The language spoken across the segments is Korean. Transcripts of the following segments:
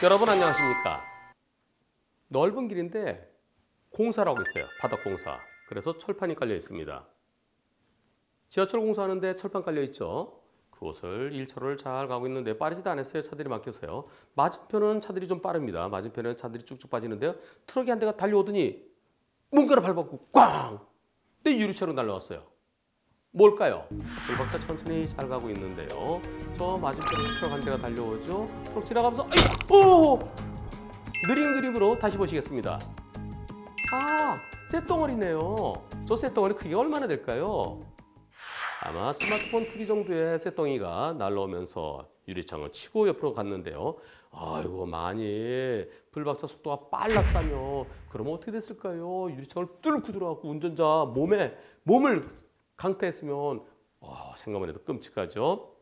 여러분 안녕하십니까? 넓은 길인데 공사를 하고 있어요. 바닥 공사. 그래서 철판이 깔려 있습니다. 지하철 공사하는데 철판 깔려 있죠. 그곳을 1차로를 잘 가고 있는데 빠르지도 않았어요. 차들이 막혀서요. 맞은편은 차들이 좀 빠릅니다. 맞은편은 차들이 쭉쭉 빠지는데요. 트럭이 한 대가 달려오더니 뭔가를 밟았고 꽝! 내 유리차로 날라왔어요. 뭘까요? 불박차 천천히 잘 가고 있는데요. 저 맞은편에 트럭 한 대가 달려오죠. 트럭 지나가면서 오! 느린 그림으로 다시 보시겠습니다. 아, 쇳덩어리네요. 저 쇳덩어리 크기가 얼마나 될까요? 아마 스마트폰 크기 정도의 쇳덩이가 날라오면서 유리창을 치고 옆으로 갔는데요. 아이고, 만일 불박차 속도가 빨랐다면 그러면 어떻게 됐을까요? 유리창을 뚫고 들어가고 운전자 몸을 강타했으면 생각만 해도 끔찍하죠.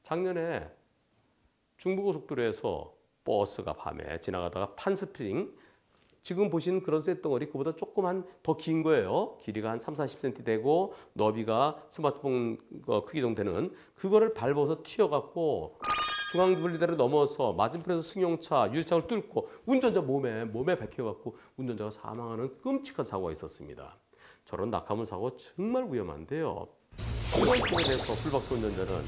작년에 중부고속도로에서 버스가 밤에 지나가다가 판스프링, 지금 보시는 그런 쇳덩어리 그보다 조금 더 긴 거예요. 길이가 한 30-40cm 되고 너비가 스마트폰 크기 정도 되는 그거를 밟아서 튀어갖고 중앙분리대를 넘어서 맞은편에서 승용차 유리창을 뚫고 운전자 몸에 박혀갖고 운전자가 사망하는 끔찍한 사고가 있었습니다. 저런 낙하물 사고 정말 위험한데요. 이번 사고에 대해서 불박차 운전자는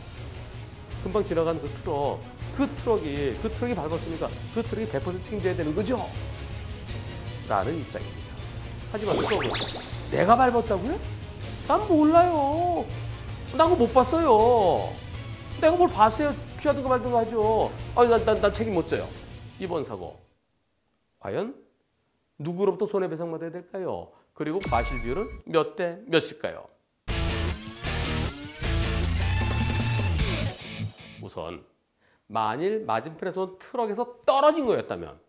금방 지나간 그 트럭이 밟았으니까 그 트럭이 100% 책임져야 되는 거죠? 라는 입장입니다. 하지만 트럭은 내가 밟았다고요? 난 몰라요. 난 그거 못 봤어요. 내가 뭘 봤어요. 피하든가 말든가 하죠. 난 책임 못 져요. 이번 사고 과연 누구로부터 손해배상 받아야 될까요? 그리고 과실 비율은 몇 대 몇일까요? 우선 만일 맞은편에서 온 트럭에서 떨어진 거였다면,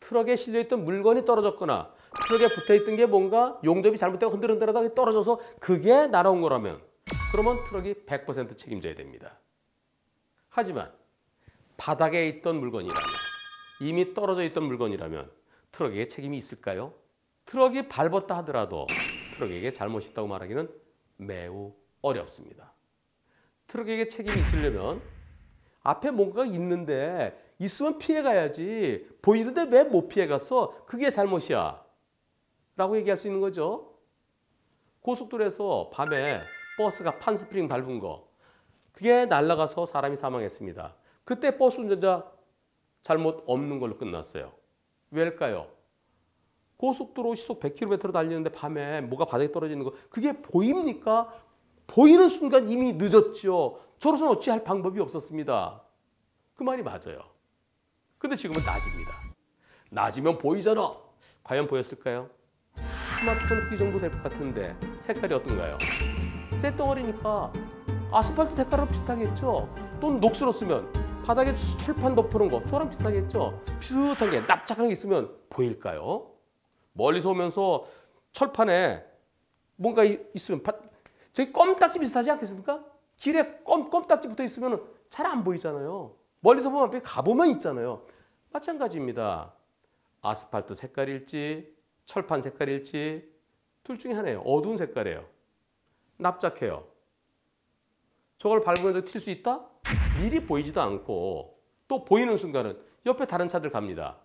트럭에 실려있던 물건이 떨어졌거나 트럭에 붙어있던 게 뭔가 용접이 잘못되고 흔들흔들하다가 떨어져서 그게 날아온 거라면 그러면 트럭이 100% 책임져야 됩니다. 하지만 바닥에 있던 물건이라면, 이미 떨어져 있던 물건이라면 트럭에게 책임이 있을까요? 트럭이 밟았다 하더라도 트럭에게 잘못이 있다고 말하기는 매우 어렵습니다. 트럭에게 책임이 있으려면 앞에 뭔가가 있는데 있으면 피해가야지, 보이는데 왜 못 피해갔어? 그게 잘못이야 라고 얘기할 수 있는 거죠. 고속도로에서 밤에 버스가 판스프링 밟은 거, 그게 날아가서 사람이 사망했습니다. 그때 버스 운전자 잘못 없는 걸로 끝났어요. 왜일까요? 고속도로 시속 100km로 달리는데 밤에 뭐가 바닥에 떨어지는 거, 그게 보입니까? 보이는 순간 이미 늦었죠. 저로서는 어찌할 방법이 없었습니다. 그 말이 맞아요. 근데 지금은 낮입니다. 낮이면 보이잖아. 과연 보였을까요? 스마트폰 크기 정도 될 것 같은데 색깔이 어떤가요? 쇳덩어리니까 아스팔트 색깔하고 비슷하겠죠? 또는 녹슬었으면 바닥에 철판 덮어놓은 거 저랑 비슷하겠죠? 비슷한 게 납작한 게 있으면 보일까요? 멀리서 오면서 철판에 뭔가 있으면 저기 껌딱지 비슷하지 않겠습니까? 길에 껌딱지 붙어 있으면 잘 안 보이잖아요. 멀리서 보면 앞에 가보면 있잖아요. 마찬가지입니다. 아스팔트 색깔일지 철판 색깔일지 둘 중에 하나예요. 어두운 색깔이에요. 납작해요. 저걸 밟으면서 튈 수 있다? 미리 보이지도 않고 또 보이는 순간은 옆에 다른 차들 갑니다.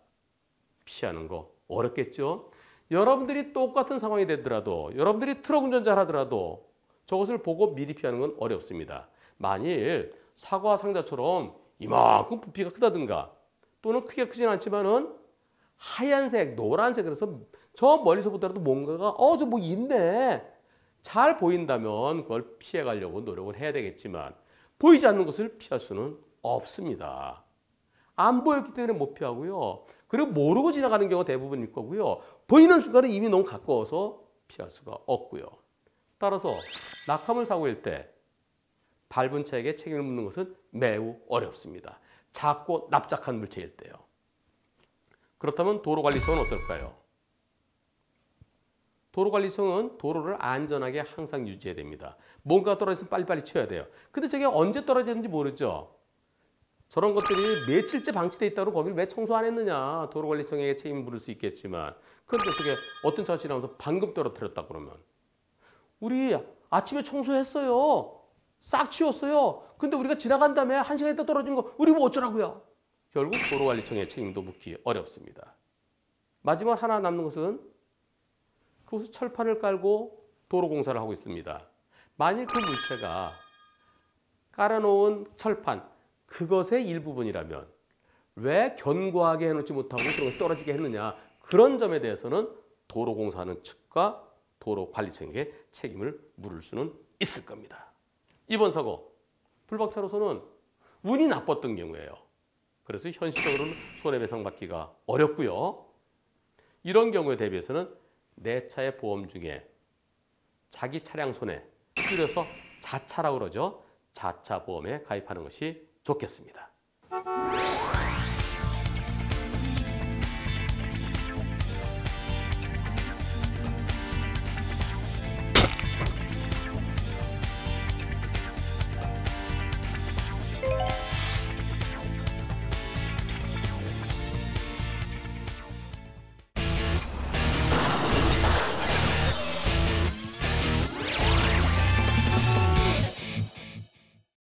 피하는 거 어렵겠죠? 여러분들이 똑같은 상황이 되더라도, 여러분들이 트럭 운전자를 하더라도 저것을 보고 미리 피하는 건 어렵습니다. 만일 사과 상자처럼 이만큼 부피가 크다든가 또는 크게 크진 않지만은 하얀색, 노란색, 그래서 저 멀리서 보더라도 뭔가가 저 뭐 있네 잘 보인다면 그걸 피해 가려고 노력을 해야 되겠지만 보이지 않는 것을 피할 수는 없습니다. 안 보였기 때문에 못 피하고요. 그리고 모르고 지나가는 경우가 대부분일 거고요. 보이는 순간에 이미 너무 가까워서 피할 수가 없고요. 따라서 낙하물 사고일 때 밟은 차에게 책임을 묻는 것은 매우 어렵습니다. 작고 납작한 물체일 때요. 그렇다면 도로관리청은 어떨까요? 도로관리청은 도로를 안전하게 항상 유지해야 됩니다. 뭔가 떨어졌으면 빨리빨리 치워야 돼요. 근데 저게 언제 떨어졌는지 모르죠. 저런 것들이 며칠째 방치돼 있다고 거기를 왜 청소 안 했느냐. 도로관리청에게 책임을 물을 수 있겠지만, 그런데 저게 어떤 차가 지나면서 방금 떨어뜨렸다 그러면 우리 아침에 청소했어요. 싹 치웠어요. 근데 우리가 지나간 다음에 1시간 있다 떨어진 거 우리 뭐 어쩌라고요? 결국 도로관리청의 책임도 묻기 어렵습니다. 마지막 하나 남는 것은 그곳에 철판을 깔고 도로공사를 하고 있습니다. 만일 그 물체가 깔아놓은 철판, 그것의 일부분이라면 왜 견고하게 해놓지 못하고 그런 것이 떨어지게 했느냐, 그런 점에 대해서는 도로공사하는 측과 도로관리청에게 책임을 물을 수는 있을 겁니다. 이번 사고, 불박차로서는 운이 나빴던 경우예요. 그래서 현실적으로는 손해배상받기가 어렵고요. 이런 경우에 대비해서는 내 차의 보험 중에 자기 차량 손해, 줄여서 자차라고 그러죠. 자차 보험에 가입하는 것이 좋겠습니다.